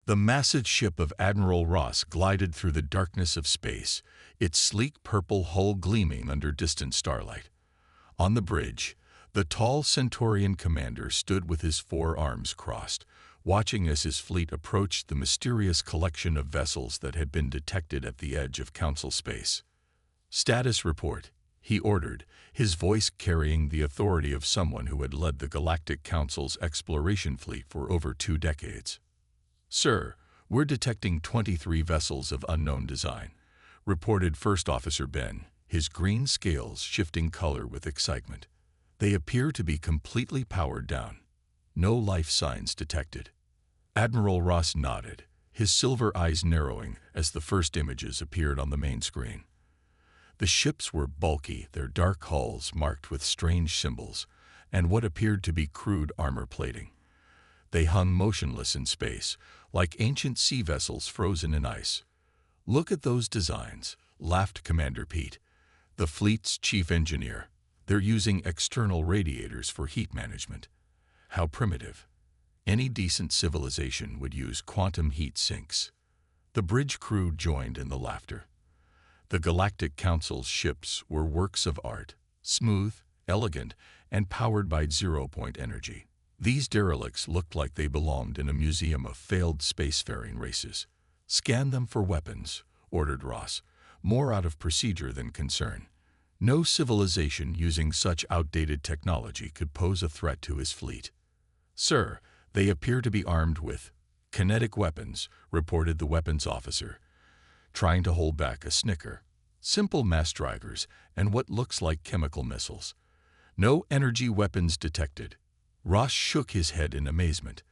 The massive ship of Admiral Ross glided through the darkness of space, its sleek purple hull gleaming under distant starlight. On the bridge, the tall Centaurian commander stood with his four arms crossed, watching as his fleet approached the mysterious collection of vessels that had been detected at the edge of Council space. "Status report," he ordered, his voice carrying the authority of someone who had led the Galactic Council's exploration fleet for over 2 decades. "Sir, we're detecting 23 vessels of unknown design," reported First Officer Ben, his green scales shifting color with excitement. "They appear to be completely powered down. No life signs detected." Admiral Ross nodded, his silver eyes narrowing as the first images appeared on the main screen. The ships were bulky, their dark hulls marked with strange symbols, and what appeared to be crude armor plating. They hung motionless in space, like ancient sea vessels frozen in ice. "Look at those designs," laughed Commander Pete, the fleet's chief engineer. "They're using external radiators for heat management. How primitive. Any decent civilization would use quantum heat sinks." The bridge crew joined in the laughter. The Galactic Council's ships were works of art, smooth, elegant, and powered by zero-point energy. These derelicts looked like they belonged in a museum of failed spacefaring races. "Scan them for weapons," ordered Ross, more out of procedure than concern. No civilization using such outdated technology could pose a threat to his fleet. "Sir, they appear to be armed with kinetic weapons," reported the weapons officer, trying to hold back a snicker. "Simple mass drivers and what looks like chemical missiles. No energy weapons detected." Ross shook his head in amazement.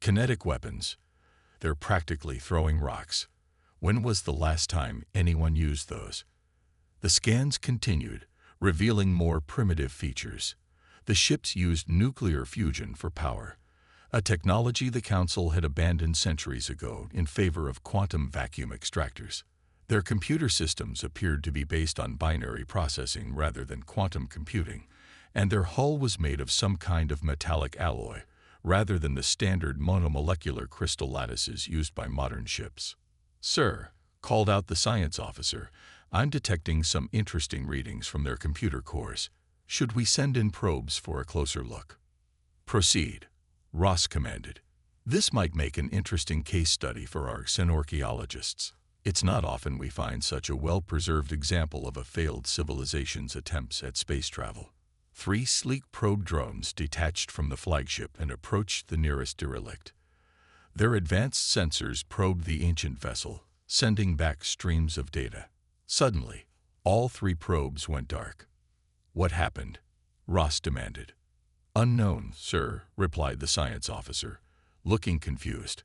"Kinetic weapons? They're practically throwing rocks. When was the last time anyone used those?" The scans continued, revealing more primitive features. The ships used nuclear fusion for power, a technology the Council had abandoned centuries ago in favor of quantum vacuum extractors. Their computer systems appeared to be based on binary processing rather than quantum computing, and their hull was made of some kind of metallic alloy, rather than the standard monomolecular crystal lattices used by modern ships. "Sir," called out the science officer, "I'm detecting some interesting readings from their computer cores. Should we send in probes for a closer look?" "Proceed," Ross commanded. "This might make an interesting case study for Orcs and archaeologists. It's not often we find such a well-preserved example of a failed civilization's attempts at space travel." 3 sleek probe drones detached from the flagship and approached the nearest derelict. Their advanced sensors probed the ancient vessel, sending back streams of data. Suddenly, all 3 probes went dark. "What happened?" Ross demanded. "Unknown, sir," replied the science officer, looking confused.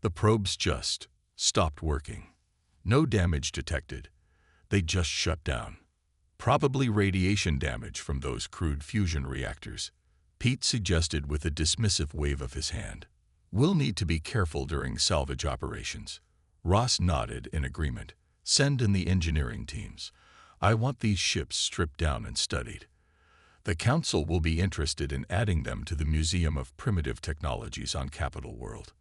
"The probes just stopped working. No damage detected. They just shut down. Probably radiation damage from those crude fusion reactors," Pete suggested with a dismissive wave of his hand. "We'll need to be careful during salvage operations." Ross nodded in agreement. "Send in the engineering teams. I want these ships stripped down and studied. The Council will be interested in adding them to the Museum of Primitive Technologies on Capital World."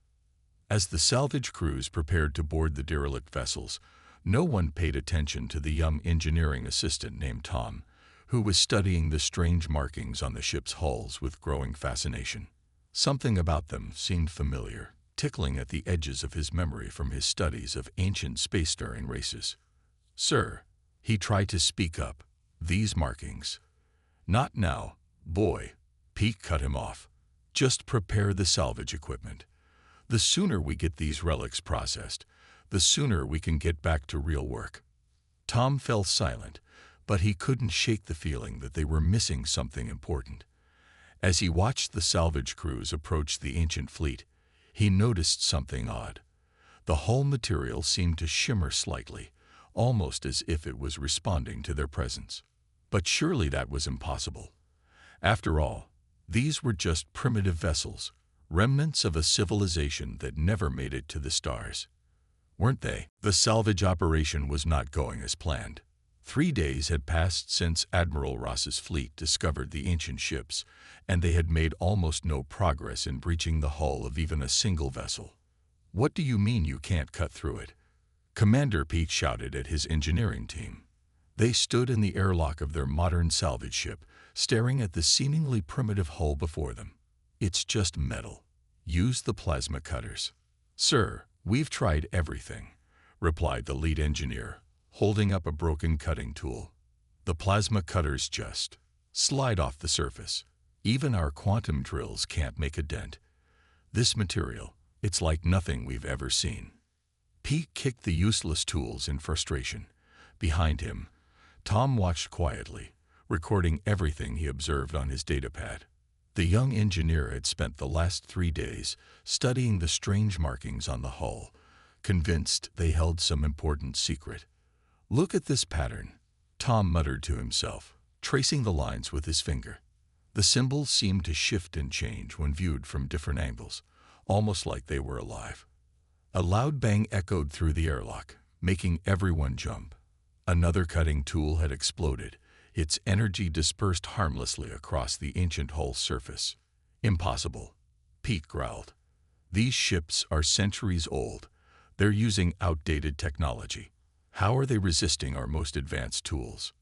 As the salvage crews prepared to board the derelict vessels, no one paid attention to the young engineering assistant named Tom, who was studying the strange markings on the ship's hulls with growing fascination. Something about them seemed familiar, tickling at the edges of his memory from his studies of ancient spacefaring races. "Sir," he tried to speak up, "these markings—" "Not now, boy," Pete cut him off. "Just prepare the salvage equipment. The sooner we get these relics processed, the sooner we can get back to real work." Tom fell silent, but he couldn't shake the feeling that they were missing something important. As he watched the salvage crews approach the ancient fleet, he noticed something odd. The hull material seemed to shimmer slightly, almost as if it was responding to their presence. But surely that was impossible. After all, these were just primitive vessels, remnants of a civilization that never made it to the stars. Weren't they? The salvage operation was not going as planned. 3 days had passed since Admiral Ross's fleet discovered the ancient ships, and they had made almost no progress in breaching the hull of even a single vessel. What do you mean you can't cut through it? Commander Pete shouted at his engineering team. They stood in the airlock of their modern salvage ship, staring at the seemingly primitive hull before them. It's just metal. Use the plasma cutters. Sir, we've tried everything, replied the lead engineer, holding up a broken cutting tool. The plasma cutters just slide off the surface. Even our quantum drills can't make a dent. This material, it's like nothing we've ever seen. Pete kicked the useless tools in frustration. Behind him, Tom watched quietly, recording everything he observed on his datapad. The young engineer had spent the last 3 days studying the strange markings on the hull, convinced they held some important secret. Look at this pattern, Tom muttered to himself, tracing the lines with his finger. The symbols seemed to shift and change when viewed from different angles, almost like they were alive. A loud bang echoed through the airlock, making everyone jump. Another cutting tool had exploded, its energy dispersed harmlessly across the ancient hull's surface. Impossible, Pete growled. These ships are centuries old. They're using outdated technology. How are they resisting our most advanced tools?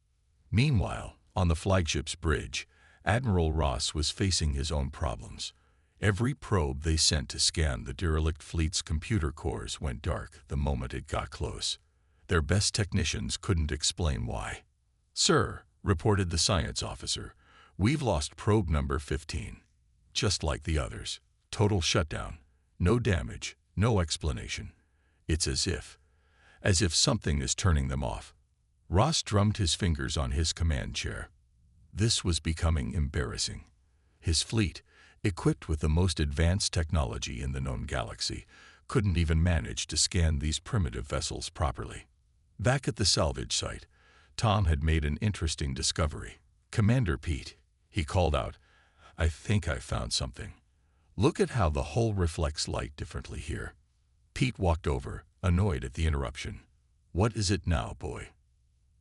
Meanwhile, on the flagship's bridge, Admiral Ross was facing his own problems. Every probe they sent to scan the derelict fleet's computer cores went dark the moment it got close. Their best technicians couldn't explain why. Sir, reported the science officer, we've lost probe number 15. Just like the others. Total shutdown. No damage, no explanation. It's as if something is turning them off. Ross drummed his fingers on his command chair. This was becoming embarrassing. His fleet, equipped with the most advanced technology in the known galaxy, couldn't even manage to scan these primitive vessels properly. Back at the salvage site, Tom had made an interesting discovery. Commander Pete, he called out, I think I found something. Look at how the hull reflects light differently here. Pete walked over, annoyed at the interruption. What is it now, boy?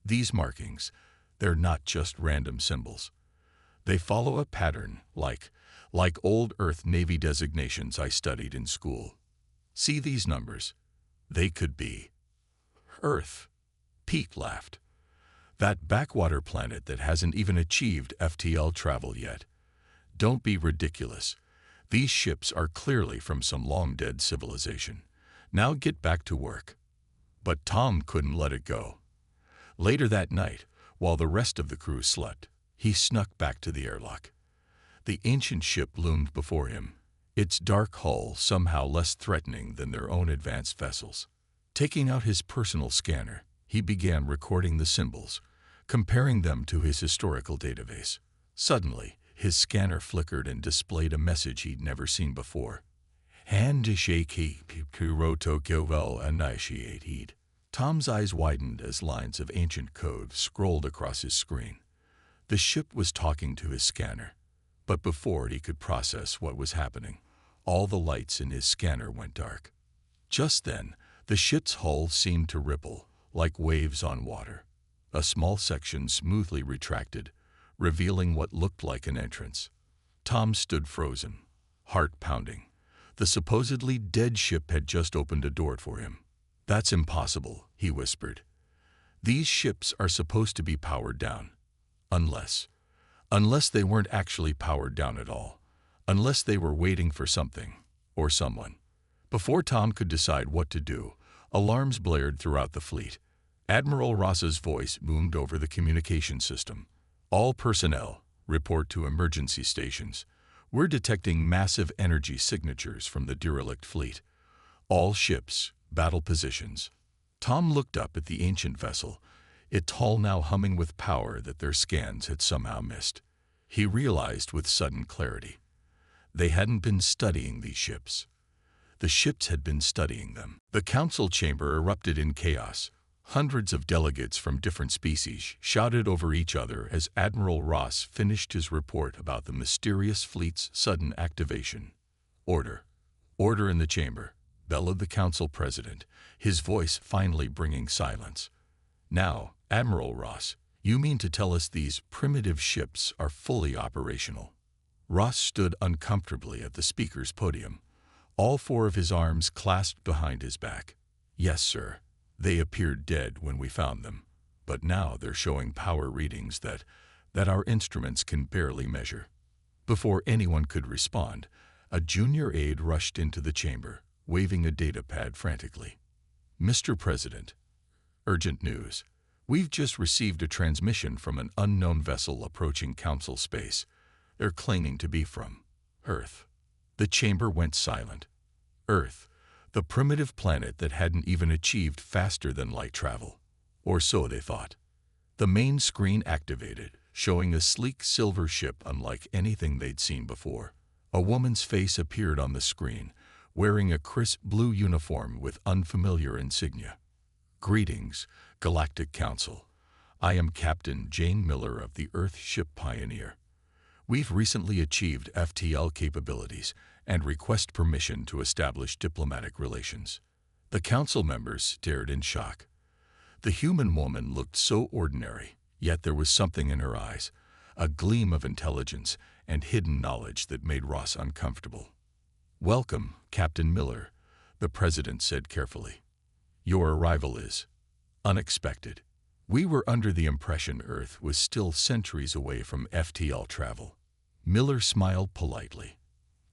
These markings, they're not just random symbols. They follow a pattern, like old Earth Navy designations I studied in school. See these numbers? They could be Earth. Pete laughed. That backwater planet that hasn't even achieved FTL travel yet. Don't be ridiculous. These ships are clearly from some long-dead civilization. Now get back to work. But Tom couldn't let it go. Later that night, while the rest of the crew slept, he snuck back to the airlock. The ancient ship loomed before him, its dark hull somehow less threatening than their own advanced vessels. Taking out his personal scanner, he began recording the symbols, comparing them to his historical database. Suddenly, his scanner flickered and displayed a message he'd never seen before. Handshake Kurotokyovel initiated. Tom's eyes widened as lines of ancient code scrolled across his screen. The ship was talking to his scanner, but before he could process what was happening, all the lights in his scanner went dark. Just then, the ship's hull seemed to ripple, like waves on water. A small section smoothly retracted, revealing what looked like an entrance. Tom stood frozen, heart pounding. The supposedly dead ship had just opened a door for him. That's impossible, he whispered. These ships are supposed to be powered down. Unless they weren't actually powered down at all. Unless they were waiting for something, or someone. Before Tom could decide what to do, alarms blared throughout the fleet. Admiral Ross's voice boomed over the communication system. All personnel, report to emergency stations. We're detecting massive energy signatures from the derelict fleet. All ships, battle positions. Tom looked up at the ancient vessel, its hull now humming with power that their scans had somehow missed. He realized with sudden clarity. They hadn't been studying these ships. The ships had been studying them. The council chamber erupted in chaos. Hundreds of delegates from different species shouted over each other as Admiral Ross finished his report about the mysterious fleet's sudden activation. Order. Order in the chamber, bellowed the council president, his voice finally bringing silence. Now, Admiral Ross, you mean to tell us these primitive ships are fully operational? Ross stood uncomfortably at the speaker's podium. all four of his arms clasped behind his back. Yes, sir. They appeared dead when we found them, but now they're showing power readings that our instruments can barely measure. Before anyone could respond, a junior aide rushed into the chamber, waving a data pad frantically. Mr. President, urgent news. We've just received a transmission from an unknown vessel approaching Council space. They're claiming to be from Earth. The chamber went silent. Earth, the primitive planet that hadn't even achieved faster-than-light travel. Or so they thought. The main screen activated, showing a sleek silver ship unlike anything they'd seen before. A woman's face appeared on the screen, wearing a crisp blue uniform with unfamiliar insignia. Greetings, Galactic Council. I am Captain Jane Miller of the Earth Ship Pioneer. We've recently achieved FTL capabilities and request permission to establish diplomatic relations. The council members stared in shock. The human woman looked so ordinary, yet there was something in her eyes, a gleam of intelligence and hidden knowledge that made Ross uncomfortable. Welcome, Captain Miller, the president said carefully. Your arrival is unexpected. We were under the impression Earth was still centuries away from FTL travel. Miller smiled politely.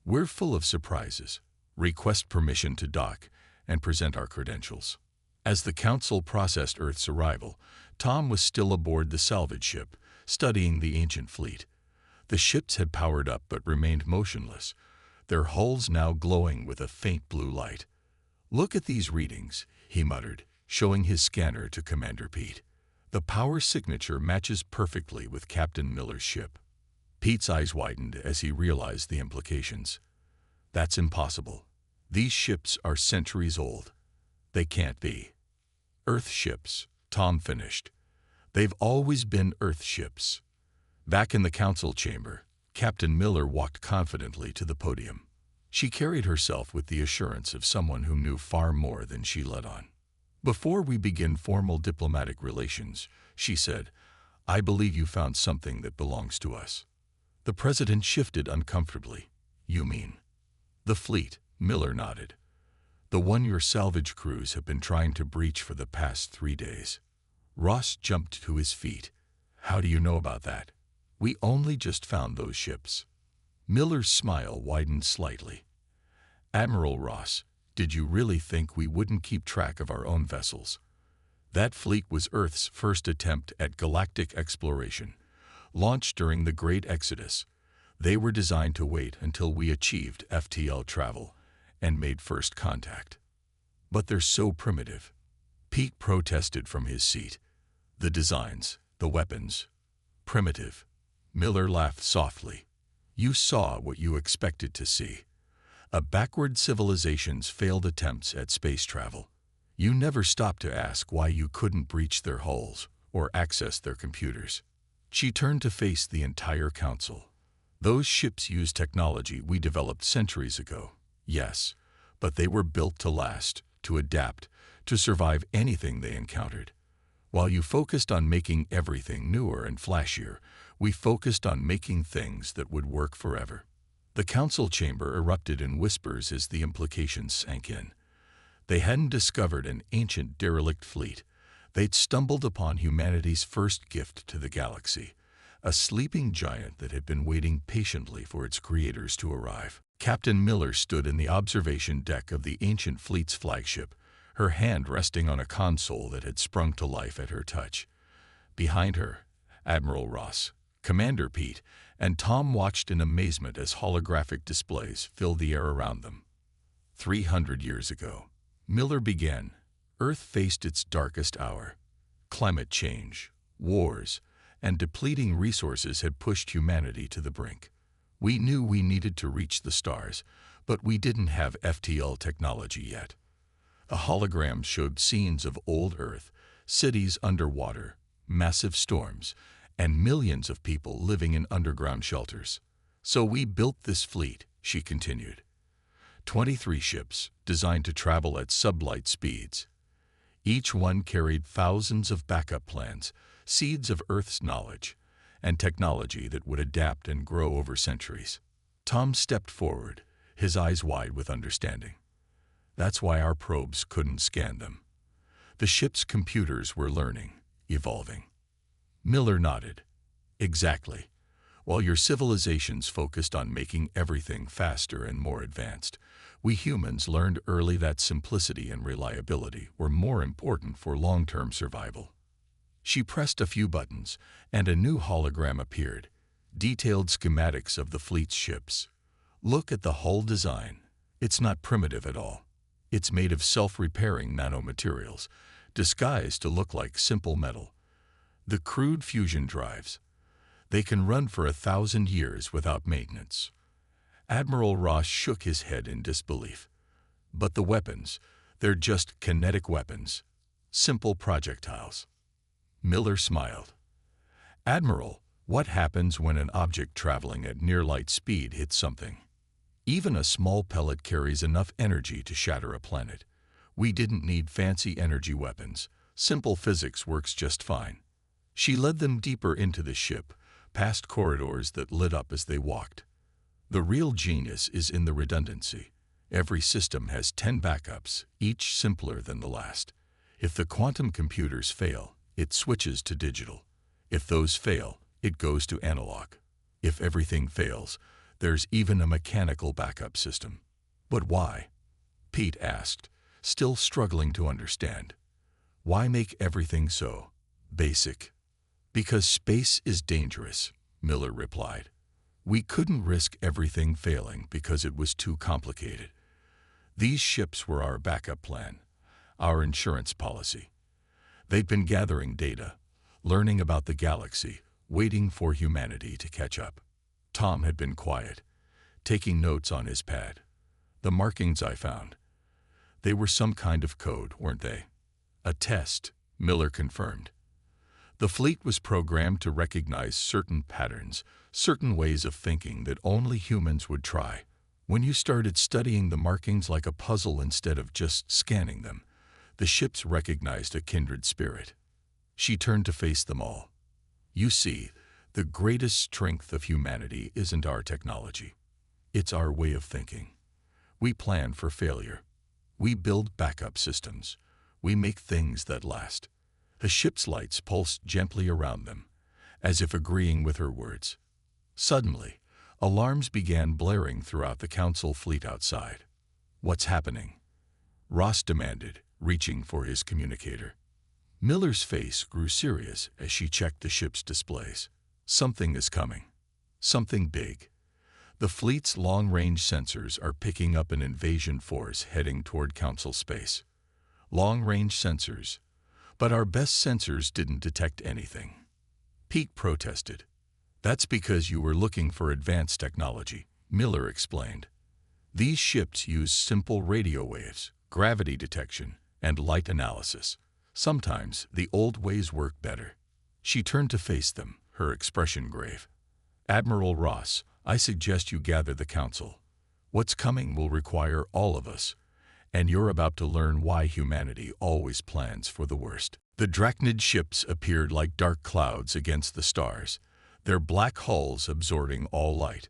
We're full of surprises. Request permission to dock and present our credentials. As the council processed Earth's arrival, Tom was still aboard the salvage ship, studying the ancient fleet. The ships had powered up but remained motionless, their hulls now glowing with a faint blue light. Look at these readings, he muttered, showing his scanner to Commander Pete. The power signature matches perfectly with Captain Miller's ship. Pete's eyes widened as he realized the implications. That's impossible. These ships are centuries old. They can't be. Earth ships, Tom finished. They've always been Earth ships. Back in the council chamber, Captain Miller walked confidently to the podium. She carried herself with the assurance of someone who knew far more than she let on. Before we begin formal diplomatic relations, she said, I believe you found something that belongs to us. The president shifted uncomfortably. You mean? The fleet, Miller nodded. The one your salvage crews have been trying to breach for the past 3 days. Ross jumped to his feet. How do you know about that? We only just found those ships. Miller's smile widened slightly. Admiral Ross, did you really think we wouldn't keep track of our own vessels? That fleet was Earth's first attempt at galactic exploration, launched during the Great Exodus. They were designed to wait until we achieved FTL travel and made first contact. But they're so primitive. Pete protested from his seat. The designs, the weapons, primitive. Miller laughed softly. You saw what you expected to see. A backward civilization's failed attempts at space travel. You never stopped to ask why you couldn't breach their hulls or access their computers. She turned to face the entire council. Those ships used technology we developed centuries ago. Yes, but they were built to last, to adapt, to survive anything they encountered. While you focused on making everything newer and flashier, we focused on making things that would work forever. The council chamber erupted in whispers as the implications sank in. They hadn't discovered an ancient derelict fleet. They'd stumbled upon humanity's first gift to the galaxy, a sleeping giant that had been waiting patiently for its creators to arrive. Captain Miller stood in the observation deck of the ancient fleet's flagship, her hand resting on a console that had sprung to life at her touch. Behind her, Admiral Ross, Commander Pete, and Tom watched in amazement as holographic displays filled the air around them. 300 years ago, Miller began, Earth faced its darkest hour. Climate change, wars, and depleting resources had pushed humanity to the brink. We knew we needed to reach the stars, but we didn't have FTL technology yet. A hologram showed scenes of old Earth, cities underwater, massive storms, and millions of people living in underground shelters. So we built this fleet, she continued. 23 ships designed to travel at sublight speeds. Each one carried thousands of backup plans, seeds of Earth's knowledge, and technology that would adapt and grow over centuries. Tom stepped forward, his eyes wide with understanding. That's why our probes couldn't scan them. The ship's computers were learning, evolving. Miller nodded. Exactly. While your civilizations focused on making everything faster and more advanced, we humans learned early that simplicity and reliability were more important for long-term survival. She pressed a few buttons, and a new hologram appeared, detailed schematics of the fleet's ships. Look at the hull design. It's not primitive at all. It's made of self-repairing nanomaterials, disguised to look like simple metal. The crude fusion drives. They can run for 1,000 years without maintenance. Admiral Ross shook his head in disbelief. But the weapons, they're just kinetic weapons, simple projectiles. Miller smiled. Admiral, what happens when an object traveling at near light speed hits something? Even a small pellet carries enough energy to shatter a planet. We didn't need fancy energy weapons. Simple physics works just fine. She led them deeper into the ship, past corridors that lit up as they walked. The real genius is in the redundancy. Every system has 10 backups, each simpler than the last. If the quantum computers fail, it switches to digital. If those fail, it goes to analog. If everything fails, there's even a mechanical backup system. But why? Pete asked, still struggling to understand. Why make everything so basic? Because space is dangerous, Miller replied. We couldn't risk everything failing because it was too complicated. These ships were our backup plan, our insurance policy. They'd been gathering data, learning about the galaxy, waiting for humanity to catch up. Tom had been quiet, taking notes on his pad. The markings I found. They were some kind of code, weren't they? A test, Miller confirmed. The fleet was programmed to recognize certain patterns, certain ways of thinking that only humans would try. When you started studying the markings like a puzzle instead of just scanning them, the ships recognized a kindred spirit. She turned to face them all. You see, the greatest strength of humanity isn't our technology. It's our way of thinking. We plan for failure. We build backup systems. We make things that last. The ship's lights pulsed gently around them, as if agreeing with her words. Suddenly, alarms began blaring throughout the council fleet outside. What's happening? Ross demanded, reaching for his communicator. Miller's face grew serious as she checked the ship's displays. Something is coming. Something big. The fleet's long-range sensors are picking up an invasion force heading toward council space. Long-range sensors. But our best sensors didn't detect anything. Pete protested. That's because you were looking for advanced technology, Miller explained. These ships use simple radio waves, gravity detection, and light analysis. Sometimes the old ways work better. She turned to face them, her expression grave. Admiral Ross, I suggest you gather the council. What's coming will require all of us, and you're about to learn why humanity always plans for the worst. The Drachnid ships appeared like dark clouds against the stars, their black hulls absorbing all light.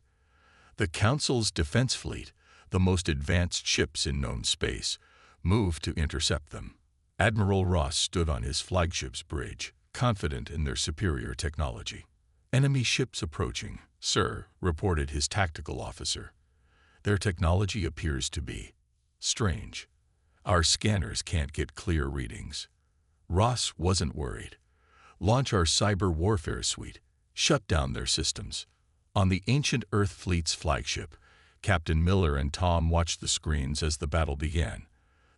The Council's defense fleet, the most advanced ships in known space, moved to intercept them. Admiral Ross stood on his flagship's bridge, confident in their superior technology. Enemy ships approaching, sir, reported his tactical officer. Their technology appears to be strange. Our scanners can't get clear readings. Ross wasn't worried. Launch our cyber warfare suite. Shut down their systems. On the ancient Earth Fleet's flagship, Captain Miller and Tom watched the screens as the battle began.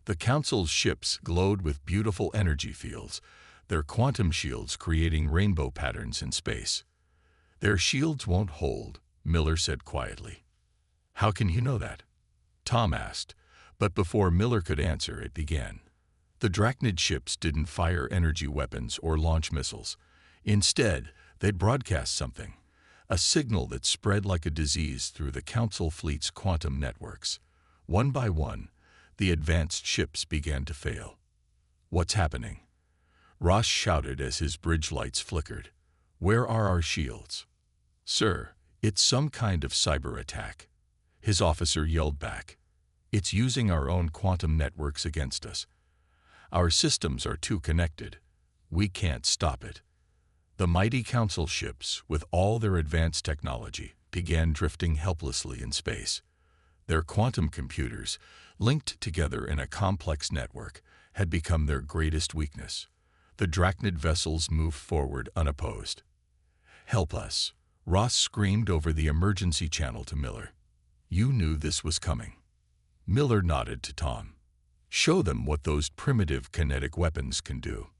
The Council's ships glowed with beautiful energy fields, their quantum shields creating rainbow patterns in space. Their shields won't hold, Miller said quietly. How can you know that? Tom asked, but before Miller could answer, it began. The Drachnid ships didn't fire energy weapons or launch missiles. Instead, they'd broadcast something, a signal that spread like a disease through the Council fleet's quantum networks. One by one, the advanced ships began to fail. What's happening? Ross shouted as his bridge lights flickered. Where are our shields? Sir, it's some kind of cyber attack. His officer yelled back. "It's using our own quantum networks against us. Our systems are too connected. We can't stop it." The mighty council ships, with all their advanced technology, began drifting helplessly in space. Their quantum computers, linked together in a complex network, had become their greatest weakness. The Drachnid vessels moved forward unopposed. "Help us," Ross screamed over the emergency channel to Miller. "You knew this was coming." Miller nodded to Tom. "Show them what those primitive kinetic weapons can do."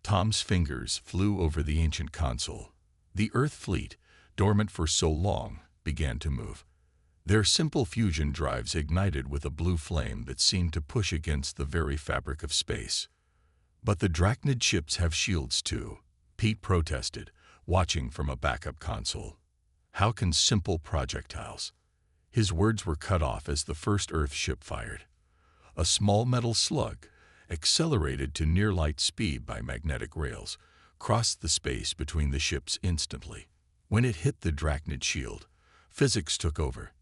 Tom's fingers flew over the ancient console. The Earth fleet, dormant for so long, began to move. Their simple fusion drives ignited with a blue flame that seemed to push against the very fabric of space. "But the Drachnid ships have shields too," Pete protested, watching from a backup console. "How can simple projectiles—" His words were cut off as the first Earth ship fired. A small metal slug, accelerated to near-light speed by magnetic rails, crossed the space between the ships instantly. When it hit the Drachnid shield, physics took over.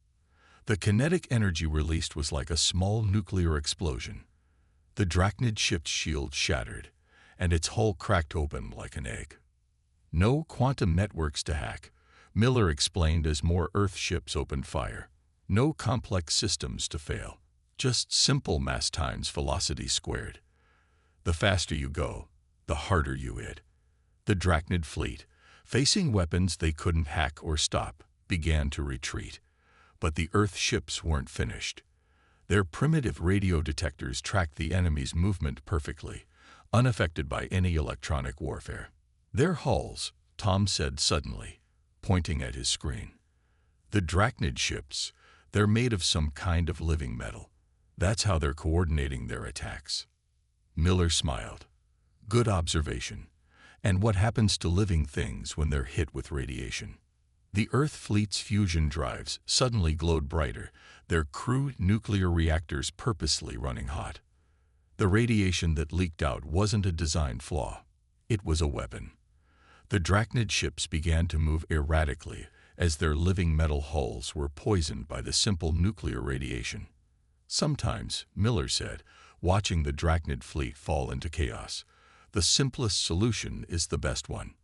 The kinetic energy released was like a small nuclear explosion. The Drachnid ship's shield shattered, and its hull cracked open like an egg. "No quantum networks to hack," Miller explained as more Earth ships opened fire. "No complex systems to fail. Just simple mass times velocity squared. The faster you go, the harder you hit." The Drachnid fleet, facing weapons they couldn't hack or stop, began to retreat. But the Earth ships weren't finished. Their primitive radio detectors tracked the enemy's movement perfectly, unaffected by any electronic warfare. "Their hulls," Tom said suddenly, pointing at his screen. "The Drachnid ships, they're made of some kind of living metal. That's how they're coordinating their attacks." Miller smiled. "Good observation. And what happens to living things when they're hit with radiation?" The Earth fleet's fusion drives suddenly glowed brighter, their crude nuclear reactors purposely running hot. The radiation that leaked out wasn't a design flaw. It was a weapon. The Drachnid ships began to move erratically as their living metal hulls were poisoned by the simple nuclear radiation. "Sometimes," Miller said, watching the Drachnid fleet fall into chaos, "the simplest solution is the best one.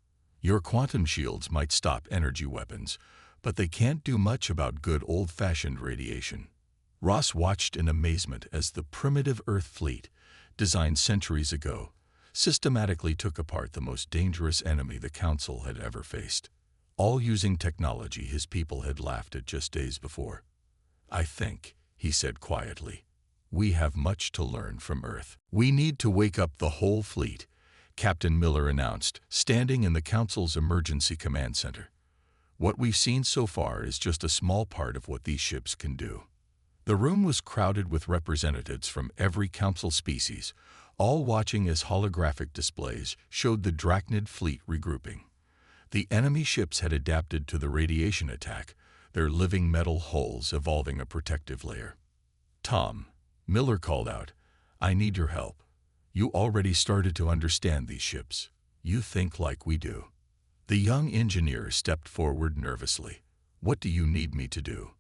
Your quantum shields might stop energy weapons, but they can't do much about good old-fashioned radiation." Ross watched in amazement as the primitive Earth fleet, designed centuries ago, systematically took apart the most dangerous enemy the Council had ever faced, all using technology his people had laughed at just days before. "I think," he said quietly, "we have much to learn from Earth." "We need to wake up the whole fleet," Captain Miller announced, standing in the Council's emergency command center. "What we've seen so far is just a small part of what these ships can do." The room was crowded with representatives from every Council species, all watching as holographic displays showed the Drachnid fleet regrouping. The enemy ships had adapted to the radiation attack, their living metal hulls evolving a protective layer. "Tom," Miller called out, "I need your help. You already started to understand these ships. You think like we do." The young engineer stepped forward nervously. "What do you need me to do?"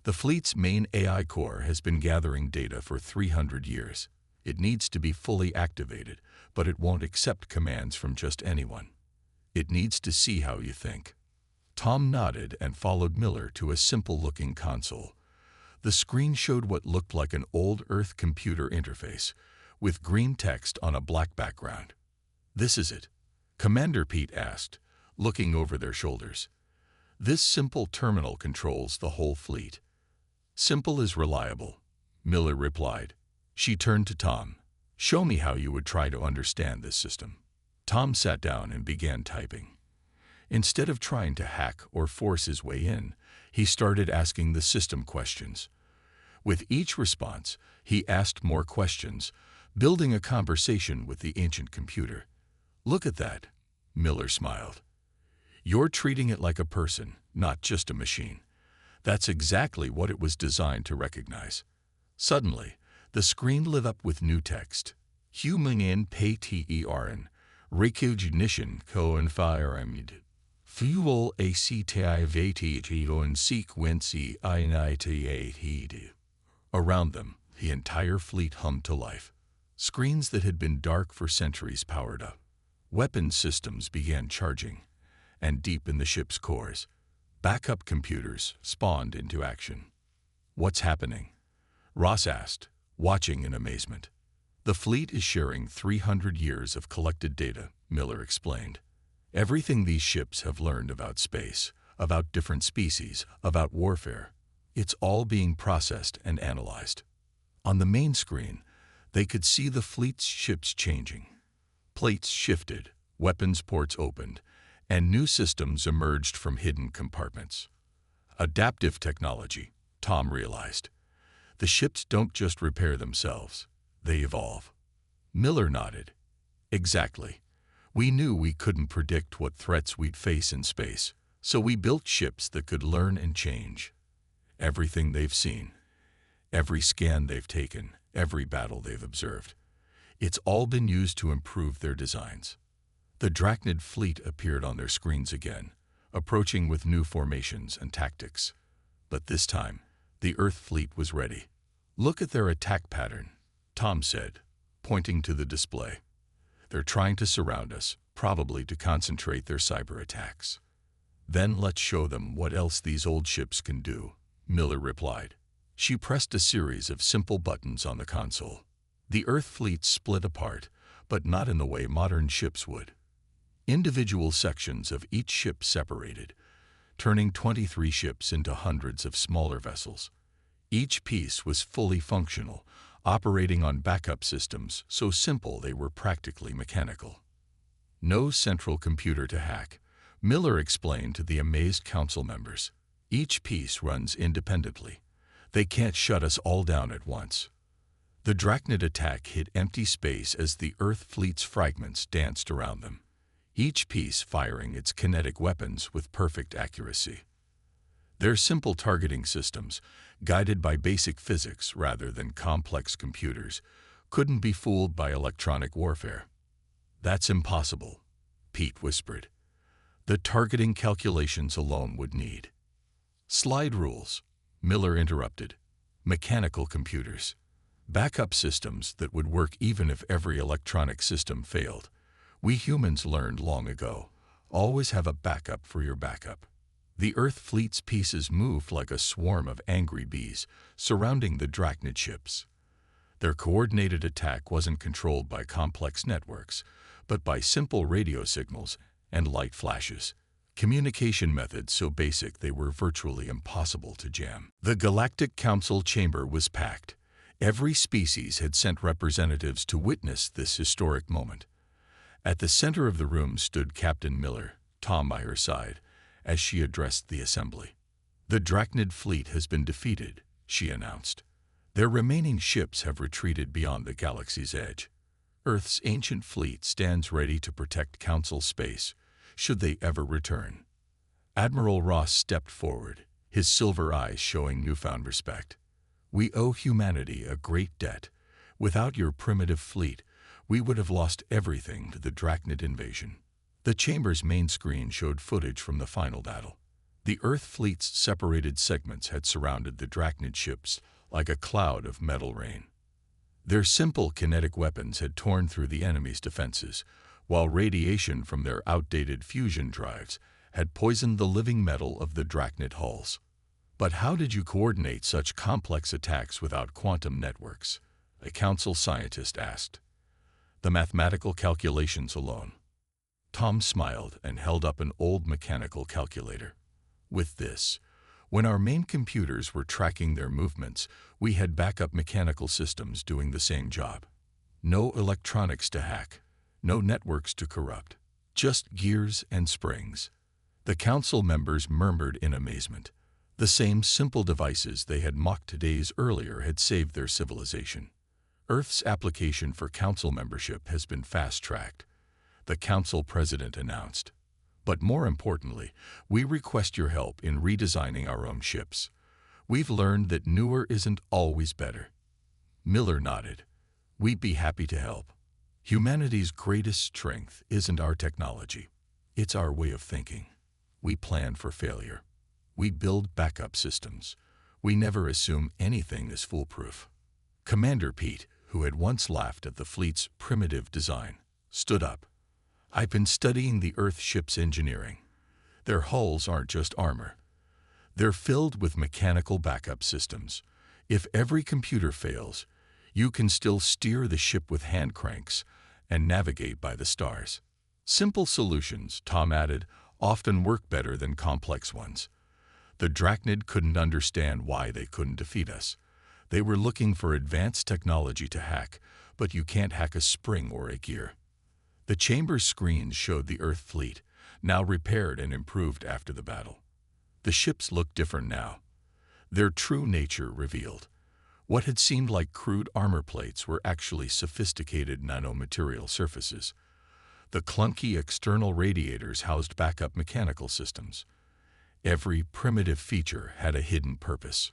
"The fleet's main AI core has been gathering data for 300 years. It needs to be fully activated, but it won't accept commands from just anyone. It needs to see how you think." Tom nodded and followed Miller to a simple-looking console. The screen showed what looked like an old Earth computer interface, with green text on a black background. "This is it?" Commander Pete asked, looking over their shoulders. "This simple terminal controls the whole fleet." "Simple is reliable," Miller replied. She turned to Tom. "Show me how you would try to understand this system." Tom sat down and began typing. Instead of trying to hack or force his way in, he started asking the system questions. With each response, he asked more questions, building a conversation with the ancient computer. "Look at that," Miller smiled. "You're treating it like a person, not just a machine." That's exactly what it was designed to recognize. Suddenly, the screen lit up with new text. "Human in pay tern, recognition co-environment. Fuel activity on sequence initiated. Around them, the entire fleet hummed to life. Screens that had been dark for centuries powered up. Weapon systems began charging, and deep in the ship's cores, backup computers spawned into action. "What's happening?" Ross asked, watching in amazement. "The fleet is sharing 300 years of collected data," Miller explained. "Everything these ships have learned about space, about different species, about warfare, it's all being processed and analyzed." On the main screen, they could see the fleet's ships changing. Plates shifted, weapons ports opened, and new systems emerged from hidden compartments. Adaptive technology, Tom realized. The ships don't just repair themselves, they evolve. Miller nodded. "Exactly. We knew we couldn't predict what threats we'd face in space, so we built ships that could learn and change. Everything they've seen, every scan they've taken, every battle they've observed, it's all been used to improve their designs." The Drachnid fleet appeared on their screens again, approaching with new formations and tactics. But this time, the Earth fleet was ready. "Look at their attack pattern," Tom said, pointing to the display. "They're trying to surround us, probably to concentrate their cyber attacks." "Then let's show them what else these old ships can do," Miller replied. She pressed a series of simple buttons on the console. The Earth fleet split apart, but not in the way modern ships would. Individual sections of each ship separated, turning 23 ships into hundreds of smaller vessels. Each piece was fully functional, operating on backup systems so simple they were practically mechanical. "No central computer to hack," Miller explained to the amazed council members. "Each piece runs independently. They can't shut us all down at once." The Drachnid attack hit empty space as the Earth fleet's fragments danced around them, each piece firing its kinetic weapons with perfect accuracy. Their simple targeting systems, guided by basic physics rather than complex computers, couldn't be fooled by electronic warfare. "That's impossible," Pete whispered. "The targeting calculations alone would need—" "Slide rules," Miller interrupted. "Mechanical computers. Backup systems that would work even if every electronic system failed. We humans learned long ago, always have a backup for your backup." The Earth fleet's pieces moved like a swarm of angry bees, surrounding the Drachnid ships. Their coordinated attack wasn't controlled by complex networks, but by simple radio signals and light flashes, communication methods so basic they were virtually impossible to jam. The Galactic Council chamber was packed. Every species had sent representatives to witness this historic moment. At the center of the room stood Captain Miller, Tom by her side, as she addressed the assembly. "The Drachnid fleet has been defeated," she announced. "Their remaining ships have retreated beyond the galaxy's edge. Earth's ancient fleet stands ready to protect Council space, should they ever return." Admiral Ross stepped forward, his silver eyes showing newfound respect. "We owe humanity a great debt. Without your primitive fleet, we would have lost everything to the Drachnid invasion." The chamber's main screen showed footage from the final battle. The Earth fleet's separated segments had surrounded the Drachnid ships like a cloud of metal rain. Their simple kinetic weapons had torn through the enemy's defenses, while radiation from their outdated fusion drives had poisoned the living metal of the Drachnid hulls. "But how did you coordinate such complex attacks without quantum networks?" a council scientist asked. "The mathematical calculations alone." Tom smiled and held up an old mechanical calculator. "With this, when our main computers were tracking their movements, we had backup mechanical systems doing the same job. No electronics to hack, no networks to corrupt, just gears and springs." The council members murmured in amazement. The same simple devices they had mocked days earlier had saved their civilization. "Earth's application for council membership has been fast-tracked," the council president announced. "But more importantly, we request your help in redesigning our own ships. We've learned that newer isn't always better." Miller nodded. "We'd be happy to help. Humanity's greatest strength isn't our technology. It's our way of thinking." We plan for failure. We build backup systems. We never assume anything is foolproof. Commander Pete, who had once laughed at the fleet's primitive design, stood up. I've been studying the Earth ship's engineering. Their hulls aren't just armor. They're filled with mechanical backup systems. If every computer fails, you can still steer the ship with hand cranks and navigate by the stars. Simple solutions, Tom added, often work better than complex ones. The Drachnid couldn't understand why they couldn't defeat us. They were looking for advanced technology to hack, but you can't hack a spring or a gear. The chamber screens showed the Earth fleet, now repaired and improved after the battle. The ships looked different now. Their true nature revealed. What had seemed like crude armor plates were actually sophisticated nanomaterial surfaces. The clunky external radiators housed backup mechanical systems. Every primitive feature had a hidden purpose.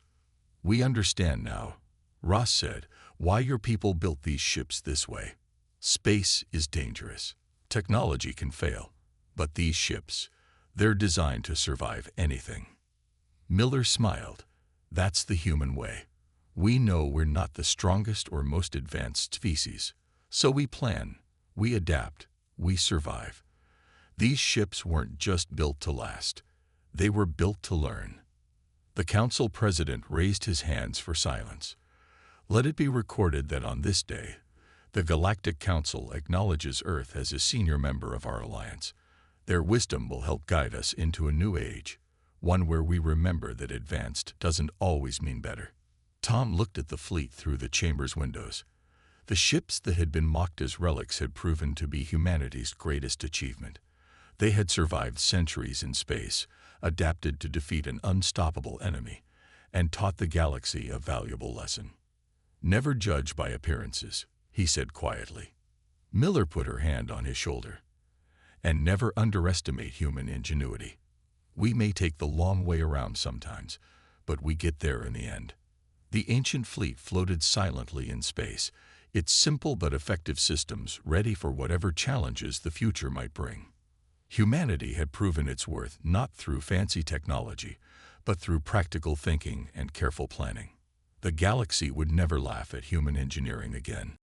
We understand now, Ross said, why your people built these ships this way. Space is dangerous. Technology can fail. But these ships, they're designed to survive anything. Miller smiled. That's the human way. We know we're not the strongest or most advanced species. So we plan, we adapt, we survive. These ships weren't just built to last. They were built to learn. The council president raised his hands for silence. Let it be recorded that on this day, the Galactic Council acknowledges Earth as a senior member of our alliance. Their wisdom will help guide us into a new age, one where we remember that advanced doesn't always mean better. Tom looked at the fleet through the chamber's windows. The ships that had been mocked as relics had proven to be humanity's greatest achievement. They had survived centuries in space, adapted to defeat an unstoppable enemy, and taught the galaxy a valuable lesson. Never judge by appearances, he said quietly. Miller put her hand on his shoulder. And never underestimate human ingenuity. We may take the long way around sometimes, but we get there in the end. The ancient fleet floated silently in space, its simple but effective systems ready for whatever challenges the future might bring. Humanity had proven its worth not through fancy technology, but through practical thinking and careful planning. The galaxy would never laugh at human engineering again.